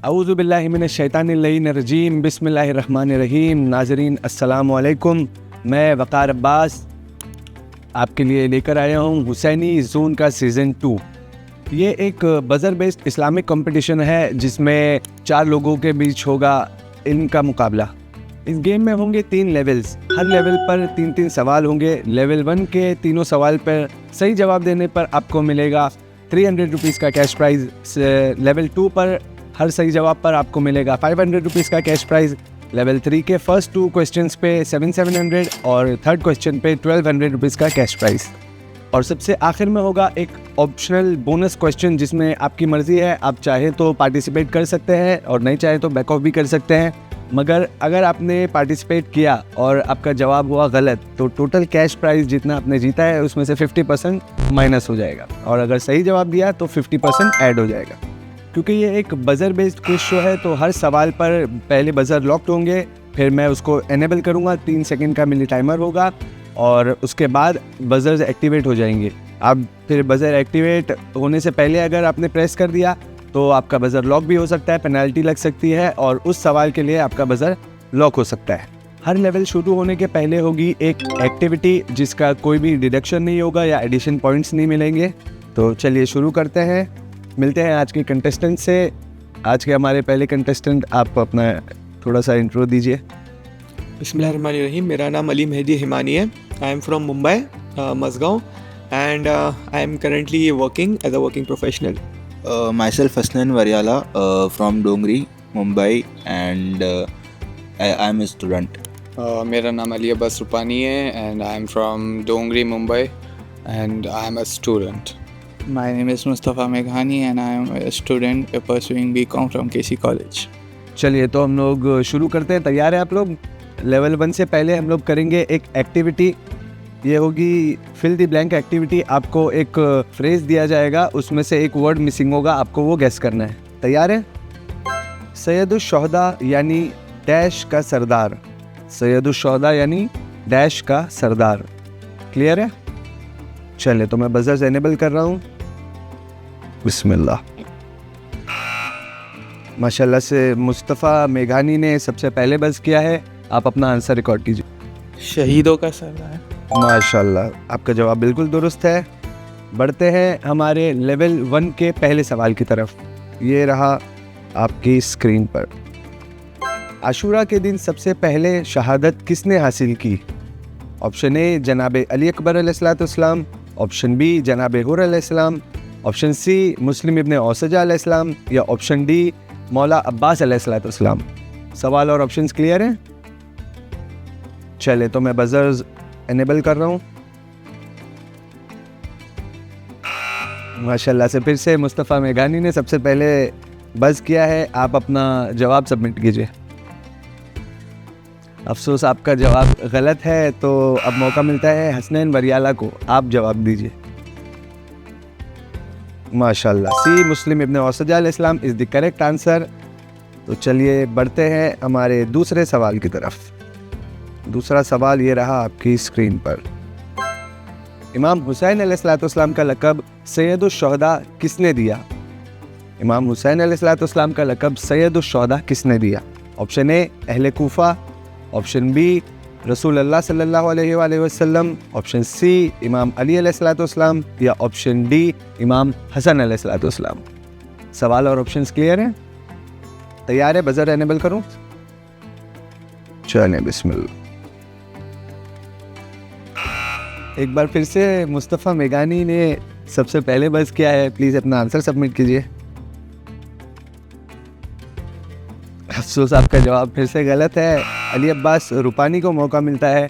औज़ु बिल्लाहि मिनश शैतानिर रजीम बिस्मिल्लाहिर्रहमानिर्रहीम। नाज़रीन अस्सलाम वालेकुम। मैं वक़ार अब्बास आपके लिए लेकर आया हूँ हुसैनी ज़ोन का सीज़न 2। ये एक बज़र बेस्ड इस्लामिक कंपटीशन है जिसमें 4 लोगों के बीच होगा इनका मुकाबला। इस गेम में होंगे 3 लेवल्स, हर लेवल पर 3-3 सवाल होंगे। लेवल 1 के तीनों सवाल पर सही जवाब देने पर आपको मिलेगा 300 रुपीज़ का कैश प्राइज़। लेवल 2 पर हर सही जवाब पर आपको मिलेगा 500 रुपीज़ का कैश प्राइज़। लेवल 3 के फर्स्ट 2 क्वेश्चंस पे 700 और थर्ड क्वेश्चन पे 1200 रुपीज़ का कैश प्राइज़। और सबसे आखिर में होगा एक ऑप्शनल बोनस क्वेश्चन जिसमें आपकी मर्ज़ी है, आप चाहे तो पार्टिसिपेट कर सकते हैं और नहीं चाहे तो बैक ऑफ भी कर सकते हैं। मगर अगर आपने पार्टिसिपेट किया और आपका जवाब हुआ गलत तो टोटल कैश प्राइज़ जितना आपने जीता है उसमें से 50% माइनस हो जाएगा, और अगर सही जवाब दिया तो 50% ऐड हो जाएगा। क्योंकि ये एक बज़र बेस्ड क्विज शो है तो हर सवाल पर पहले बज़र लॉक्ड होंगे, फिर मैं उसको एनेबल करूँगा, 3 सेकंड का मिनी टाइमर होगा और उसके बाद बज़र्स एक्टिवेट हो जाएंगे। अब फिर बज़र एक्टिवेट होने से पहले अगर आपने प्रेस कर दिया तो आपका बज़र लॉक भी हो सकता है, पेनल्टी लग सकती है और उस सवाल के लिए आपका बज़र लॉक हो सकता है। हर लेवल शुरू होने के पहले होगी एक एक्टिविटी जिसका कोई भी डिडक्शन नहीं होगा या एडिशन पॉइंट्स नहीं मिलेंगे। तो चलिए शुरू करते हैं, मिलते हैं आज के कंटेस्टेंट से। आज के हमारे पहले कंटेस्टेंट, आप अपना थोड़ा सा इंट्रो दीजिए। बिस्मिल्लाहिर्रहमानिर्रहीम। मेरा नाम अली मेहदी हिमानी है। I am from Mumbai, Mazgaon, and I am currently working as a working professional. Myself Hasnan Variala from Dongri, Mumbai, and I am a student. मेरा नाम अली अब्बास रुपानी है and I am from Dongri, Mumbai, and I am a student. My name is Mustafa Meghani and I am a student pursuing BCom from KC College. चलिए तो हम लोग शुरू करते हैं। तैयार हैं आप लोग? लेवल 1 से पहले हम लोग करेंगे एक एक्टिविटी, ये होगी फिल द ब्लैंक एक्टिविटी। आपको एक फ्रेज दिया जाएगा, उसमें से एक वर्ड मिसिंग होगा, आपको वो गेस करना है। तैयार है? सैयदुश शोहदा यानी डैश का सरदार। सैयदुश शोहदा यानी डैश का सरदार। क्लियर है? चलिए तो मैं बज़र्स एनेबल कर रहा हूँ। बिस्मिल्लाह। माशाल्लाह से मुस्तफ़ा मेघानी ने सबसे पहले बज़ किया है। आप अपना आंसर रिकॉर्ड कीजिए। शहीदों का सरदार। माशाल्लाह, आपका जवाब बिल्कुल दुरुस्त है। बढ़ते हैं हमारे लेवल 1 के पहले सवाल की तरफ। ये रहा आपकी स्क्रीन पर। आशूरा के दिन सबसे पहले शहादत किसने हासिल की? ऑप्शन ए जनाब अली अकबर अलैहिस्सलाम, ऑप्शन बी जनाब हुर अलैहिस्सलाम, ऑप्शन सी मुस्लिम इब्न औसजा अलैहिस्सलाम, या ऑप्शन डी मौला अब्बास अलैहिस्सलाम। सवाल और ऑप्शंस क्लियर हैं? चले तो मैं बज़र्स एनेबल कर रहा हूँ। माशाल्लाह से फिर से मुस्तफ़ा मेघानी ने सबसे पहले बज़ किया है। आप अपना जवाब सबमिट कीजिए। अफसोस आपका जवाब गलत है, तो अब मौका मिलता है हसनैन वरियाला को। आप जवाब दीजिए। माशाल्लाह, सी मुस्लिम इब्न औसजा अलैहिस्सलाम इज़ द करेक्ट आंसर। तो चलिए बढ़ते हैं हमारे दूसरे सवाल की तरफ। दूसरा सवाल ये रहा आपकी स्क्रीन पर। इमाम हुसैन अलैहिस्सलाम का लक़ब सैयदुश शोहदा किसने दिया? इमाम हुसैन अलैहिस्सलाम का लक़ब सैयदुश शोहदा किसने दिया? ऑप्शन ए अहले कूफा, ऑप्शन बी रसूल अल्लाह सल्लल्लाहु अलैहि वसल्लम, ऑप्शन सी इमाम अली अलैहिस्सलाम, या ऑप्शन डी इमाम हसन अलैहिस्सलाम। सवाल और ऑप्शंस क्लियर हैं? तैयार है? बज़र एनेबल करूं? चलें, बिस्मिल्लाह। एक बार फिर से मुस्तफ़ा मेघानी ने सबसे पहले बज़ किया है। प्लीज़ अपना आंसर सबमिट कीजिए। अफसोस आपका जवाब फिर से गलत है। अली अब्बास रुपानी को मौका मिलता है।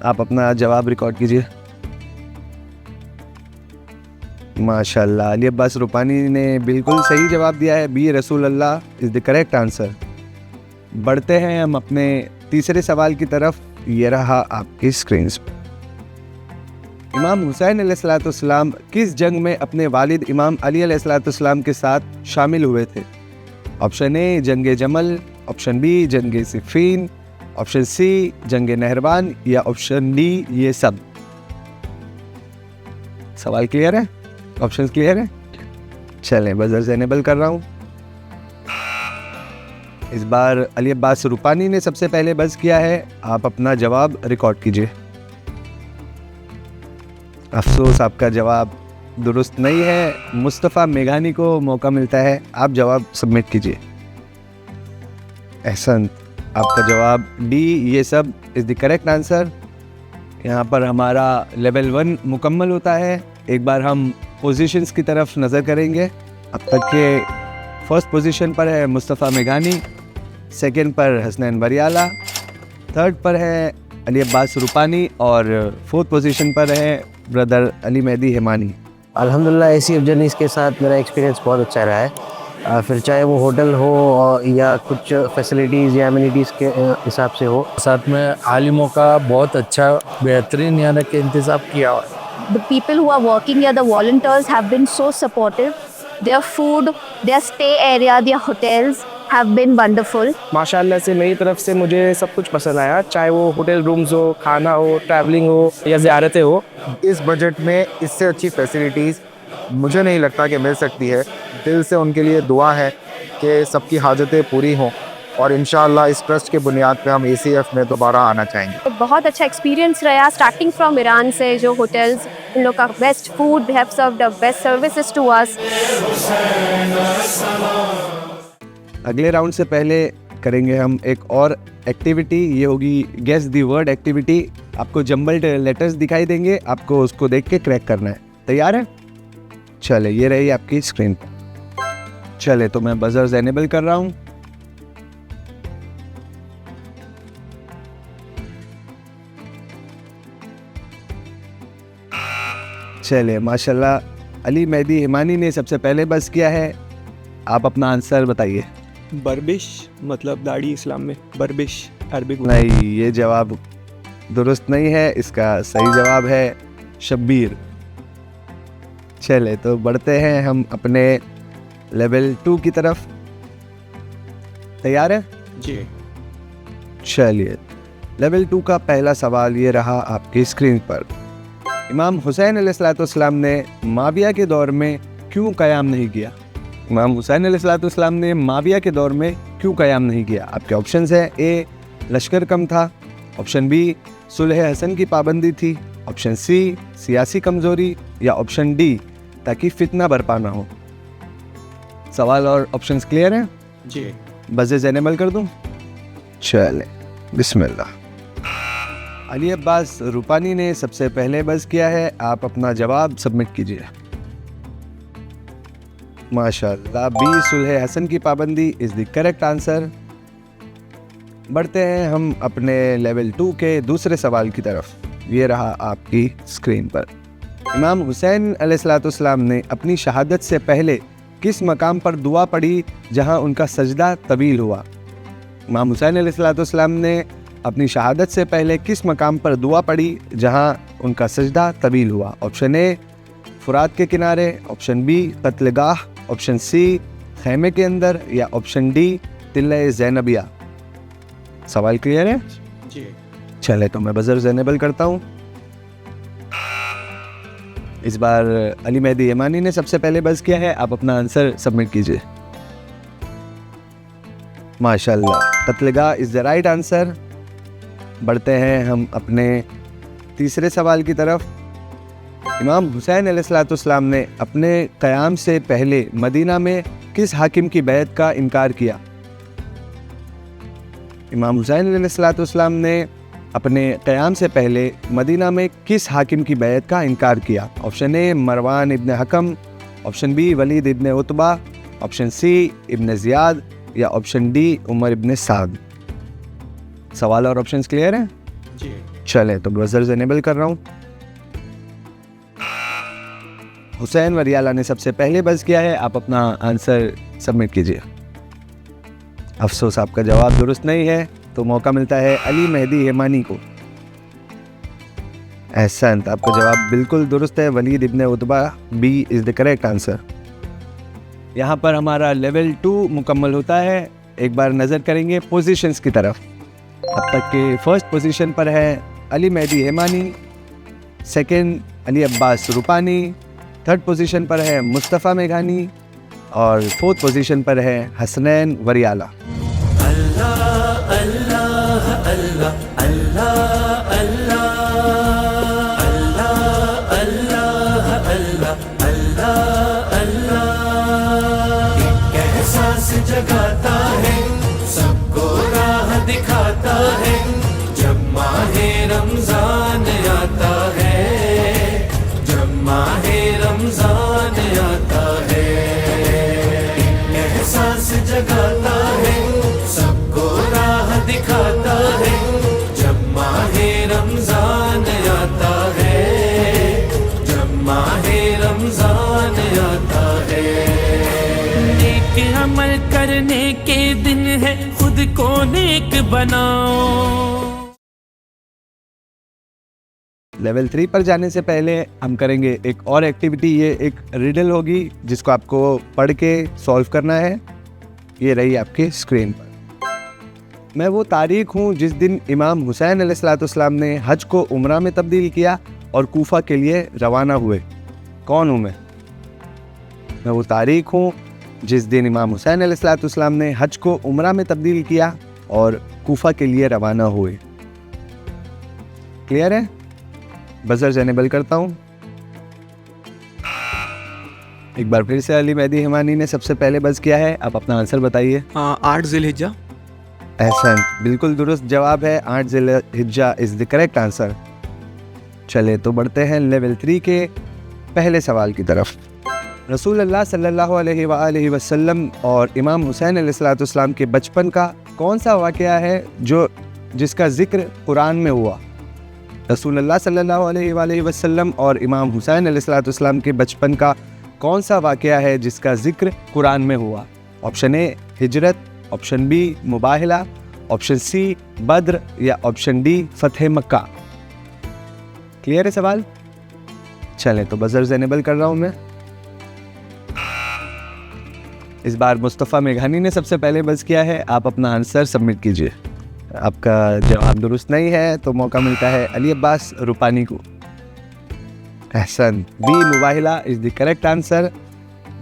आप अपना जवाब रिकॉर्ड कीजिए। माशाल्लाह, अली अब्बास रुपानी ने बिल्कुल सही जवाब दिया है। बी रसूल अल्लाह इज़ द करेक्ट आंसर। बढ़ते हैं हम अपने तीसरे सवाल की तरफ। ये रहा आपकी स्क्रीन पर। इमाम हुसैन अलैहिस्सलाम किस जंग में अपने वालिद इमाम अली अलैहिस्सलाम के साथ शामिल हुए थे? ऑप्शन ए जंग जमल, ऑप्शन बी जंग सिफ़ीन, ऑप्शन सी जंग नहरवान, या ऑप्शन डी ये सब। सवाल क्लियर है? ऑप्शंस क्लियर है? चलें, बज़र्स एनेबल कर रहा हूँ। इस बार अली अब्बास रूपानी ने सबसे पहले बज़ किया है, आप अपना जवाब रिकॉर्ड कीजिए। अफसोस आपका जवाब दुरुस्त नहीं है। मुस्तफ़ा मेघानी को मौका मिलता है, आप जवाब सबमिट कीजिए। एहसन, आपका जवाब डी, ये सब इज़ द करेक्ट आंसर। यहाँ पर हमारा लेवल 1 मुकम्मल होता है। एक बार हम पोजीशंस की तरफ नज़र करेंगे। अब तक के फर्स्ट पोजीशन पर है मुस्तफ़ा मेघानी, सेकंड पर हसनैन वरियाला, थर्ड पर है अली अब्बास रूपानी और फोर्थ पोजीशन पर है ब्रदर अली मेहदी हिमानी। अल्हम्दुलिल्लाह ACF जर्नीज़ के साथ मेरा एक्सपीरियंस बहुत अच्छा रहा है। फिर चाहे वो होटल हो या कुछ फैसिलिटीज़ या एमिनिटीज़ के हिसाब से हो। साथ में आलिमों का बहुत अच्छा बेहतरीन यहाँ के इंतज़ाम किया हुआ है। The people who are working here, the volunteers have been so supportive. Their food, their stay area, their hotels have been wonderful. माशाल्लाह से मेरी तरफ से मुझे सब कुछ पसंद आया, चाहे वो होटल रूम्स हो, खाना हो, ट्रैवलिंग हो या ज़ियारतें हो। इस बजट में इससे अच्छी फैसिलिटीज़ मुझे नहीं लगता कि मिल सकती है। दिल से उनके लिए दुआ है कि सबकी हाजतें पूरी हों और इंशाअल्लाह इस ट्रस्ट के बुनियाद पे हम ACF में दोबारा आना चाहेंगे। बहुत अच्छा एक्सपीरियंस रहा, स्टार्टिंग फ्रॉम ईरान से जो होटल्स, उन लोग का best food, they have served the best services to us. अगले राउंड से पहले करेंगे हम एक और एक्टिविटी, ये होगी गेस द वर्ड एक्टिविटी। आपको जंबल्ड लेटर्स दिखाई देंगे, आपको उसको देख के क्रैक करना है। तैयार है? चले, ये रही आपकी स्क्रीन पर। चले, तो मैं बजर्स एनेबल कर रहा हूँ। चले, माशाल्लाह अली मेहदी हिमानी ने सबसे पहले बस किया है। आप अपना आंसर बताइए। बर्बिश मतलब दाढ़ी इस्लाम में, बर्बिश अरबिक। नहीं, ये जवाब दुरुस्त नहीं है। इसका सही जवाब है शब्बीर। चले, तो बढ़ते हैं हम अपने लेवल 2 की तरफ। तैयार है? जी। चलिए, लेवल 2 का पहला सवाल ये रहा आपकी स्क्रीन पर। इमाम हुसैन अलैहिस्सलाम ने माविया के दौर में क्यों क़याम नहीं किया? इमाम हुसैन अलैहिस्सलाम ने माविया के दौर में क्यों क़याम नहीं किया? आपके ऑप्शंस हैं। ए, लश्कर कम था। ऑप्शन बी, सुलह हसन की पाबंदी थी। ऑप्शन सी, सियासी कमज़ोरी। या ऑप्शन डी, ताकि फितना बरपा ना हो। सवाल और ऑप्शंस क्लियर हैं? जी। बज़ेज़ एनेबल कर दूं? चले, बिस्मिल्लाह। अली अब्बास रूपानी ने सबसे पहले बज़ किया है, आप अपना जवाब सबमिट कीजिए। माशाल्लाह, बी, सुलह हसन की पाबंदी इज़ द करेक्ट आंसर। बढ़ते हैं हम अपने लेवल 2 के दूसरे सवाल की तरफ। ये रहा आपकी स्क्रीन पर। इमाम हुसैन अलैहिस्सलाम ने अपनी शहादत से पहले किस मकाम पर दुआ पढ़ी जहां उनका सजदा तवील हुआ? इमाम हुसैन अलैहिस्सलाम ने अपनी शहादत से पहले किस मकाम पर दुआ पढ़ी जहां उनका सजदा तवील हुआ? ऑप्शन ए, फुरात के किनारे। ऑप्शन बी, कत्लगाह। ऑप्शन सी, खैमे के अंदर। या ऑप्शन डी, तिल्ला ज़ैनबिया। सवाल क्लियर है? जी। चले, तो मैं बज़र एनेबल करता हूँ। इस बार अली मेहदी हिमानी ने सबसे पहले बज़ किया है, आप अपना आंसर सबमिट कीजिए। माशाल्लाह, कत्लगाह इज़ द राइट आंसर। बढ़ते हैं हम अपने तीसरे सवाल की तरफ। इमाम हुसैन अलैहिस्सलाम ने अपने क़याम से पहले मदीना में किस हाकिम की बैत का इनकार किया? इमाम हुसैन अलैहिस्सलाम ने अपने क़याम से पहले मदीना में किस हाकिम की बैत का इनकार किया? Option A, Marwan ibn Hakam. Option B, Walid ibn Utba. Option C, Ibn Ziyad. या option D, Umar ibn Saad. सवाल और ऑप्शंस क्लियर हैं? जी। चले, तो ब्राउज़र्स एनेबल कर रहा हूँ। हुसैन वरियाला ने सबसे पहले बज़ किया है, आप अपना आंसर सबमिट कीजिए। अफसोस आपका जवाब दुरुस्त नहीं है, तो मौका मिलता है अली मेहदी हिमानी को। एहसन, आपका जवाब बिल्कुल दुरुस्त है, Walid ibn Utba, B is the correct answer. यहाँ पर हमारा लेवल 2 मुकम्मल होता है। एक बार नज़र करेंगे पोजीशंस की तरफ। अब तक के फर्स्ट पोजीशन पर है Ali Mehdi Himani, second Ali Abbas Rupani, third position पर है मुस्तफ़ा मेघानी और फोर्थ पोजीशन पर है हसनैन वरियाला। जगाता है, सबको राह दिखाता है, जब माहे रमजान आता है, जब माहे रमजान आता है। एहसास जगाता है, सबको राह दिखाता है, जब माहे रमजान आता है, जब माहे रमजान आता है। नेक अमल करने के दिन है, खुद को नेक बनाओ। लेवल 3 पर जाने से पहले हम करेंगे एक और एक्टिविटी। ये एक रिडल होगी जिसको आपको पढ़ के सॉल्व करना है। ये रही आपके स्क्रीन पर। मैं वो तारीख हूँ जिस दिन इमाम हुसैन अलैहिस्सलाम ने हज को उम्रा में तब्दील किया और कूफा के लिए रवाना हुए। कौन हूँ मैं वो तारीख हूँ जिस दिन इमाम हुसैन अलैहिस्सलाम ने हज को उम्रा में तब्दील किया और कूफा के लिए रवाना हुए। क्लियर है? बजर एनेबल करता हूँ। एक बार फिर से अली मेहदी हिमानी ने सबसे पहले बज किया है। आप अपना आंसर बताइए। 8 ज़िलहिज्जा। एहसन, बिल्कुल दुरुस्त जवाब है। 8 ज़िलहिज्जा इज़ द करेक्ट आंसर। चले तो बढ़ते हैं लेवल 3 के पहले सवाल की तरफ। रसूलुल्लाह सल्लल्लाहु अलैहि वसल्लम और इमाम हुसैन अलैहिस्सलाम के बचपन का कौन सा वाक़या है जिसका जिक्र कुरान में हुआ? रसूलुल्लाह सल्लल्लाहु अलैहि वसल्लम और इमाम हुसैन अलैहिस्सलाम के बचपन का कौन सा वाक़या है जिसका जिक्र कुरान में हुआ? ऑप्शन ए हिजरत, ऑप्शन बी मुबाहला, ऑप्शन सी बद्र या ऑप्शन डी फतह मक्का। क्लियर है सवाल? चलें तो बजर एनेबल कर रहा हूँ मैं। इस बार मुस्तफ़ा मेघानी ने सबसे पहले बज किया है। आप अपना आंसर सबमिट कीजिए। आपका जवाब दुरुस्त नहीं है तो मौका मिलता है अली अब्बास रुपानी को। एहसन, बी मुबाहिला इज़ द करेक्ट आंसर।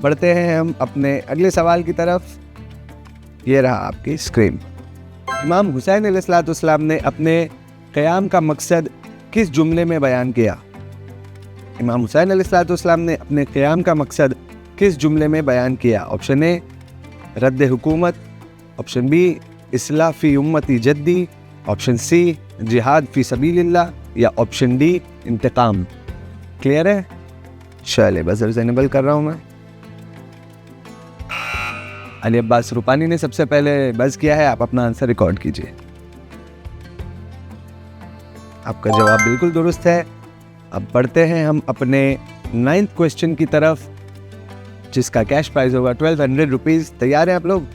बढ़ते हैं हम अपने अगले सवाल की तरफ। ये रहा आपकी स्क्रीन। इमाम हुसैन अलैहिस्सलाम ने अपने क़याम का मकसद किस जुमले में बयान किया? इमाम हुसैन अलैहिस्सलाम ने अपने क़याम का मकसद किस जुमले में बयान किया? ऑप्शन ए रद्द हुकूमत, ऑप्शन बी इस्लाह फ़ी उम्मती जद्दी, ऑप्शन सी जिहाद फ़ी सबीलिल्लाह या ऑप्शन डी इंतकाम। क्लियर है? चले बजर एनेबल कर रहा हूँ मैं। अली अब्बास रुपानी ने सबसे पहले बज किया है। आप अपना आंसर रिकॉर्ड कीजिए। आपका जवाब बिल्कुल दुरुस्त है। अब बढ़ते हैं हम अपने 9th क्वेश्चन की तरफ, जिसका कैश प्राइस होगा 1200 रुपीज़। तैयार हैं आप लोग?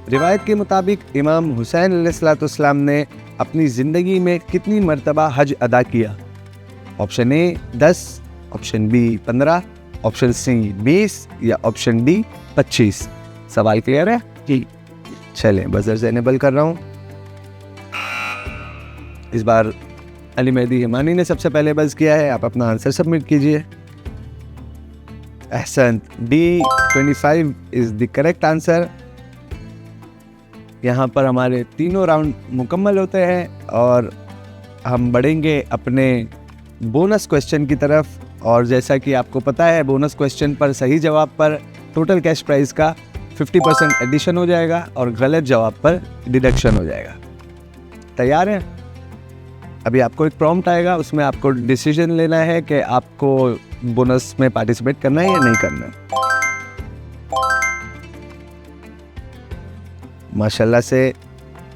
रिवायत के मुताबिक इमाम हुसैन अलैहिस्सलाम ने अपनी ज़िंदगी में कितनी मरतबा हज अदा किया? Option A 10, option B 15, option C 20 या ऑप्शन डी 25। सवाल क्लियर है? जी। चलें बजर एनेबल कर रहा हूँ। इस बार अली मेहदी हिमानी ने सबसे पहले बज किया है। आप अपना आंसर सबमिट कीजिए। Ehsan, D 25 is the correct answer. यहाँ पर हमारे तीनों राउंड मुकम्मल होते हैं और हम बढ़ेंगे अपने बोनस क्वेश्चन की तरफ। और जैसा कि आपको पता है, बोनस क्वेश्चन पर सही जवाब पर टोटल कैश प्राइस का 50% एडिशन हो जाएगा और गलत जवाब पर डिडक्शन हो जाएगा। तैयार हैं? अभी आपको एक प्रॉम्प्ट आएगा, उसमें आपको डिसीजन लेना है कि आपको बोनस में पार्टिसिपेट करना है या नहीं करना है। माशाल्लाह से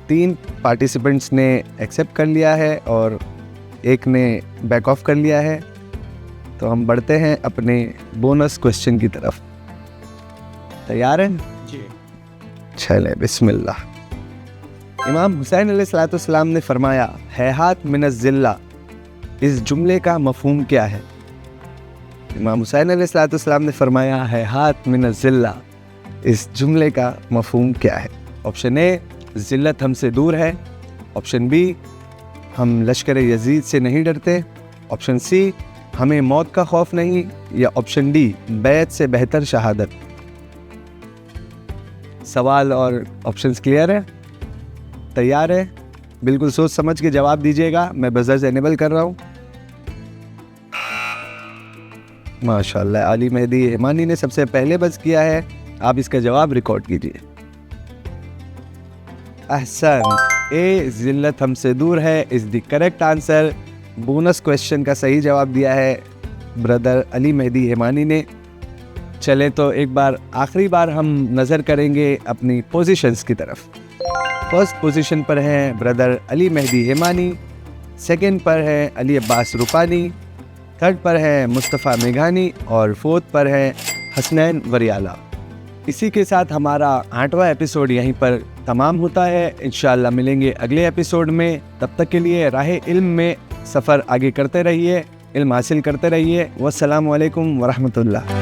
3 पार्टिसिपेंट्स ने एक्सेप्ट कर लिया है और एक ने बैक ऑफ कर लिया है। तो हम बढ़ते हैं अपने बोनस क्वेश्चन की तरफ। तैयार हैं? जी। चले बिस्मिल्लाह। इमाम हुसैन अलैहिस्सलाम ने फरमाया हैहात मिनज़्ज़िल्ला, इस जुमले का मफ़हूम क्या है? इमाम हुसैन अलैहिस्सलाम ने फरमाया हैहात मिनज़्ज़िल्ला, इस जुमले का मफ़हूम क्या है? ऑप्शन ए ज़िल्लत हमसे दूर है, ऑप्शन बी हम लश्कर यजीद से नहीं डरते, ऑप्शन सी हमें मौत का खौफ नहीं, या ऑप्शन डी बैत से बेहतर शहादत। सवाल और ऑप्शंस क्लियर है? तैयार है? बिल्कुल सोच समझ के जवाब दीजिएगा। मैं बजर्स एनेबल कर रहा हूँ। माशाल्लाह, अली मेहदी हिमानी ने सबसे पहले बज़ किया है। आप इसका जवाब रिकॉर्ड कीजिए। अहसन, ए जिल्लत हमसे दूर है is the correct answer. Bonus question का सही जवाब दिया है ब्रदर अली मेहदी हिमानी ने। चले तो एक बार आखिरी बार हम नज़र करेंगे अपनी पोजीशंस की तरफ। फर्स्ट पोजीशन पर हैं ब्रदर अली मेहदी हिमानी, सेकंड पर है अली अब्बास रुपानी, थर्ड पर है मुस्तफ़ा मेघानी और फोर्थ पर है हसनैन वरियाला। इसी के साथ हमारा 8वां एपिसोड यहीं पर तमाम होता है। इंशाअल्लाह मिलेंगे अगले एपिसोड में। तब तक के लिए राह इल्म में सफ़र आगे करते रहिए, इल्म हासिल करते रहिए। वस्सलामु अलैकुम वरहमतुल्लाह।